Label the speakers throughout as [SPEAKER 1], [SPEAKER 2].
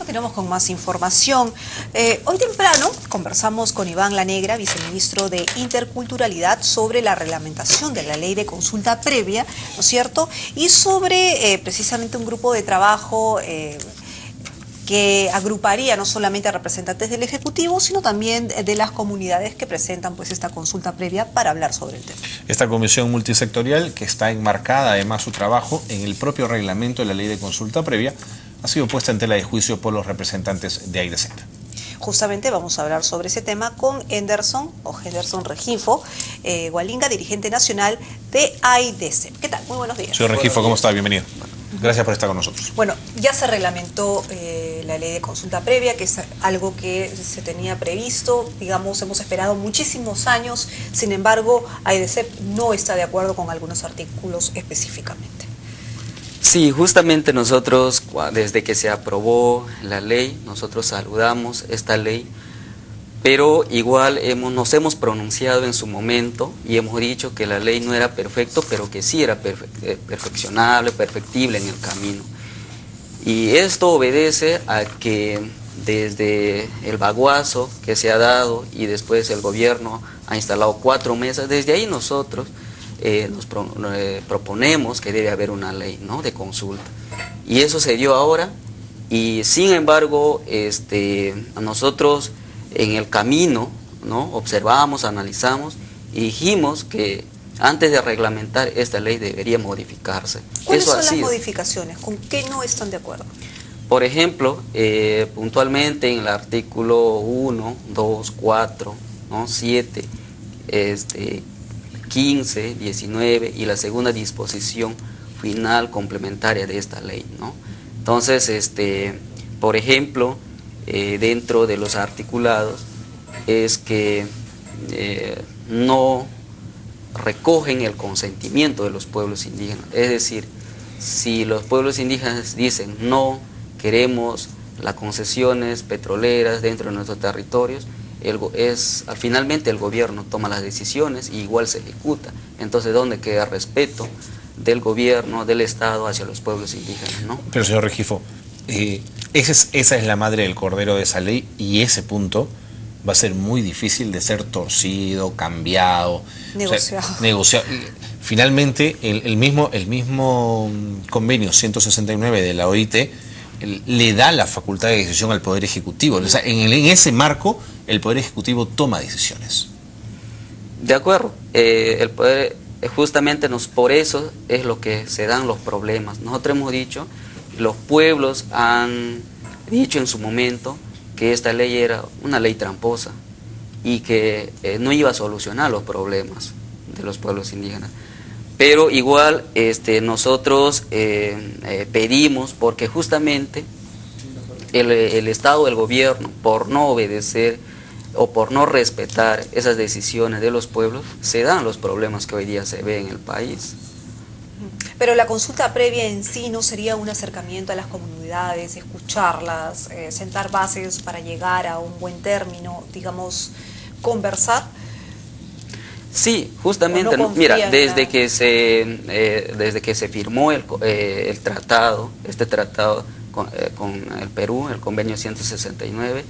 [SPEAKER 1] Continuamos con más información. Hoy temprano conversamos con Iván Lanegra, viceministro de Interculturalidad, sobre la reglamentación de la ley de consulta previa, ¿no es cierto? Y sobre precisamente un grupo de trabajo que agruparía no solamente a representantes del Ejecutivo, sino también de las comunidades que presentan pues esta consulta previa para hablar sobre el tema. Esta comisión multisectorial, que está enmarcada además su trabajo en el propio reglamento de la ley de consulta previa, ha sido puesta en tela de juicio por los representantes de AIDESEP. Justamente vamos a hablar sobre ese tema con Henderson Regifo Gualinga, dirigente nacional de AIDESEP. ¿Qué tal? Muy buenos días. Señor Regifo, ¿cómo está? Bienvenido. Gracias por estar con nosotros. Bueno, ya se reglamentó la ley de consulta previa, que es algo que se tenía previsto, digamos, hemos esperado muchísimos años, sin embargo, AIDESEP no está de acuerdo con algunos artículos específicamente.
[SPEAKER 2] Sí, justamente nosotros, desde que se aprobó la ley, nosotros saludamos esta ley, pero igual nos hemos pronunciado en su momento y hemos dicho que la ley no era perfecta, pero que sí era perfeccionable, perfectible en el camino. Y esto obedece a que desde el baguazo que se ha dado y después el gobierno ha instalado 4 mesas, desde ahí nosotros proponemos que debe haber una ley, ¿no?, de consulta. Y eso se dio ahora, y sin embargo nosotros en el camino, ¿no?, observamos, analizamos y dijimos que antes de reglamentar esta ley debería modificarse.
[SPEAKER 1] ¿Cuáles son las modificaciones? ¿Con qué no están de acuerdo?
[SPEAKER 2] Por ejemplo, puntualmente en el artículo 1, 2, 4, ¿no?, 7, 15, 19 y la segunda disposición final complementaria de esta ley, ¿no? Entonces, por ejemplo, dentro de los articulados es que no recogen el consentimiento de los pueblos indígenas. Es decir, si los pueblos indígenas dicen no queremos las concesiones petroleras dentro de nuestros territorios, finalmente el gobierno toma las decisiones y igual se ejecuta. Entonces, ¿dónde queda el respeto del gobierno, del Estado hacia los pueblos indígenas, ¿no? Pero, señor Regifo, esa es la madre del cordero de esa ley, y ese punto va a ser muy difícil de ser torcido, cambiado, negociado. Finalmente, el mismo convenio 169 de la OIT le da la facultad de decisión al Poder Ejecutivo. O sea, en ese marco, el Poder Ejecutivo toma decisiones. De acuerdo. El Poder, justamente por eso es lo que se dan los problemas. Nosotros hemos dicho, los pueblos han dicho en su momento que esta ley era una ley tramposa y que no iba a solucionar los problemas de los pueblos indígenas. Pero igual nosotros pedimos, porque justamente el Estado, el gobierno, por no obedecer o por no respetar esas decisiones de los pueblos, se dan los problemas que hoy día se ve en el país. Pero la consulta previa en sí no sería un acercamiento a las comunidades, escucharlas, sentar bases para llegar a un buen término, digamos, conversar. Sí, justamente, no, mira, desde que se firmó el tratado, con el Perú, el convenio 169,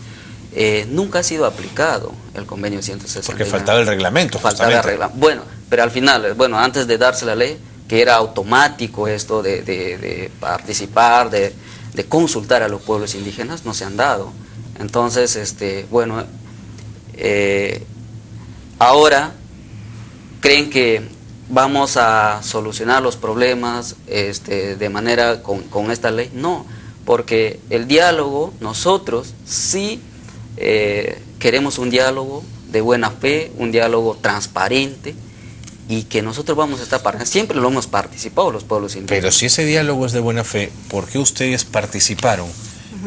[SPEAKER 2] nunca ha sido aplicado el convenio 169. Porque faltaba el reglamento. Bueno, pero al final, antes de darse la ley, que era automático esto de participar, de consultar a los pueblos indígenas, no se han dado. Entonces, ahora creen que vamos a solucionar los problemas de manera con esta ley. No, porque el diálogo, nosotros sí queremos un diálogo de buena fe, un diálogo transparente, y que nosotros vamos a estar siempre lo hemos participado los pueblos indígenas. Pero si ese diálogo es de buena fe, ¿por qué ustedes participaron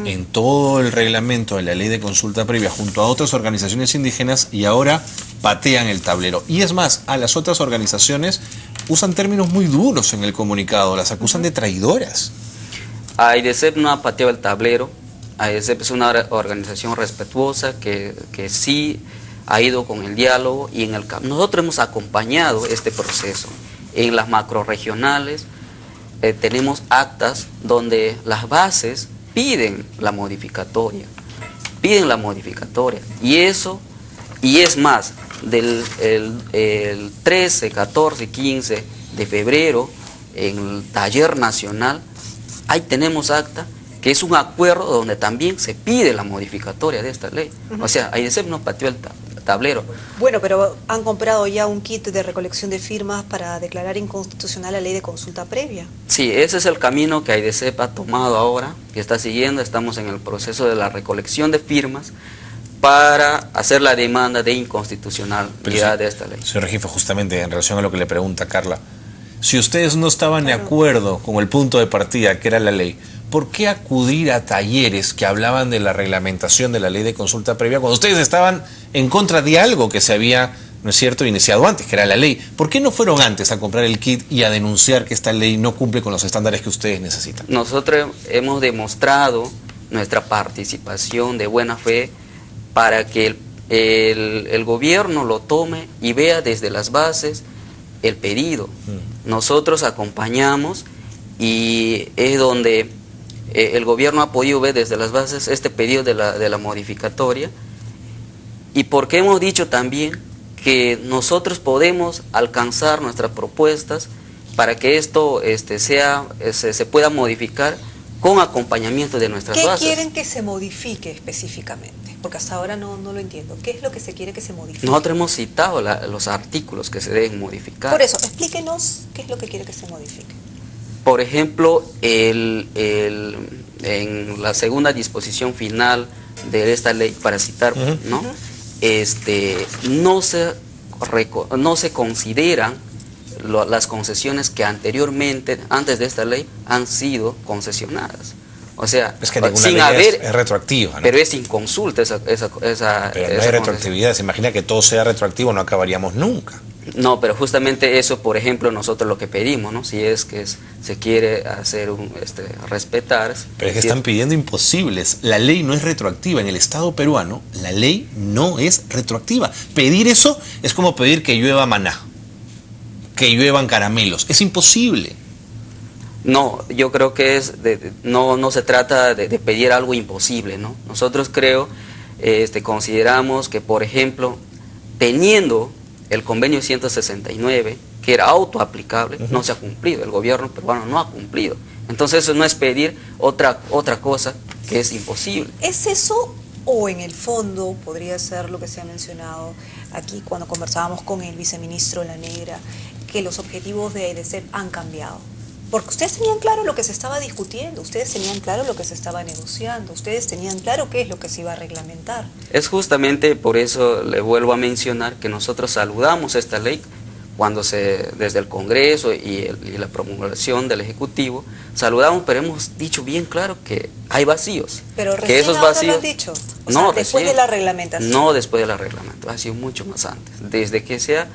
[SPEAKER 2] en todo el reglamento de la ley de consulta previa junto a otras organizaciones indígenas y ahora patean el tablero? Y es más, a las otras organizaciones usan términos muy duros en el comunicado, las acusan de traidoras. AIDESEP no ha pateado el tablero. AIDESEP es una organización respetuosa que sí ha ido con el diálogo, y nosotros hemos acompañado este proceso. En las macrorregionales tenemos actas donde las bases piden la modificatoria, y eso, y es más, el 13, 14, 15 de febrero, en el taller nacional, ahí tenemos acta, que es un acuerdo donde también se pide la modificatoria de esta ley. O sea, AIDESEP no pateó el tablero.
[SPEAKER 1] Bueno, pero han comprado ya un kit de recolección de firmas para declarar inconstitucional la ley de consulta previa.
[SPEAKER 2] Sí, ese es el camino que AIDESEP ha tomado ahora, que está siguiendo. Estamos en el proceso de la recolección de firmas para hacer la demanda de inconstitucionalidad de esta ley.
[SPEAKER 3] Señor jefe, justamente en relación a lo que le pregunta Carla, si ustedes no estaban de acuerdo con el punto de partida que era la ley, ¿por qué acudir a talleres que hablaban de la reglamentación de la ley de consulta previa cuando ustedes estaban en contra de algo que se había, ¿no es cierto?, iniciado antes, que era la ley? ¿Por qué no fueron antes a comprar el kit y a denunciar que esta ley no cumple con los estándares que ustedes necesitan?
[SPEAKER 2] Nosotros hemos demostrado nuestra participación de buena fe para que el gobierno lo tome y vea desde las bases el pedido. Nosotros acompañamos y es donde el gobierno ha podido ver desde las bases este pedido de la modificatoria, y porque hemos dicho también que nosotros podemos alcanzar nuestras propuestas para que esto se pueda modificar con acompañamiento de nuestras bases.
[SPEAKER 1] ¿Qué quieren que se modifique específicamente? Porque hasta ahora no lo entiendo. ¿Qué es lo que se quiere que se modifique?
[SPEAKER 2] Nosotros hemos citado los artículos que se deben modificar.
[SPEAKER 1] Por eso, explíquenos qué es lo que quiere que se modifique.
[SPEAKER 2] Por ejemplo, en la segunda disposición final de esta ley, para citar, ¿no? No se consideran las concesiones que anteriormente, antes de esta ley, han sido concesionadas. O sea,
[SPEAKER 3] es que ninguna
[SPEAKER 2] sin
[SPEAKER 3] ley
[SPEAKER 2] haber,
[SPEAKER 3] es retroactiva, ¿no?
[SPEAKER 2] Pero es sin consulta esa
[SPEAKER 3] pero no hay retroactividad. Se imagina que todo sea retroactivo, no acabaríamos nunca.
[SPEAKER 2] No, pero justamente eso, por ejemplo, nosotros lo que pedimos, ¿no? Si es que se quiere hacer respetar.
[SPEAKER 3] Pero es que están pidiendo imposibles. La ley no es retroactiva. En el Estado peruano, la ley no es retroactiva. Pedir eso es como pedir que llueva maná, que lluevan caramelos. Es imposible.
[SPEAKER 2] No, yo creo que no se trata de pedir algo imposible, ¿no? Nosotros consideramos que, por ejemplo, teniendo el convenio 169, que era autoaplicable, no se ha cumplido, el gobierno peruano no ha cumplido. Entonces eso no es pedir otra cosa que es imposible.
[SPEAKER 1] ¿Es eso o en el fondo podría ser lo que se ha mencionado aquí cuando conversábamos con el viceministro La Negra, que los objetivos de AIDESEP han cambiado? Porque ustedes tenían claro lo que se estaba discutiendo, ustedes tenían claro lo que se estaba negociando, ustedes tenían claro qué es lo que se iba a reglamentar.
[SPEAKER 2] Es justamente por eso, le vuelvo a mencionar, que nosotros saludamos esta ley cuando desde el Congreso y la promulgación del Ejecutivo, saludamos, pero hemos dicho bien claro que hay vacíos.
[SPEAKER 1] Pero recién
[SPEAKER 2] que esos
[SPEAKER 1] ahora
[SPEAKER 2] vacíos,
[SPEAKER 1] lo han dicho,
[SPEAKER 2] no,
[SPEAKER 1] después de la reglamentación.
[SPEAKER 2] No después de la reglamentación, ha sido mucho más antes, desde que sea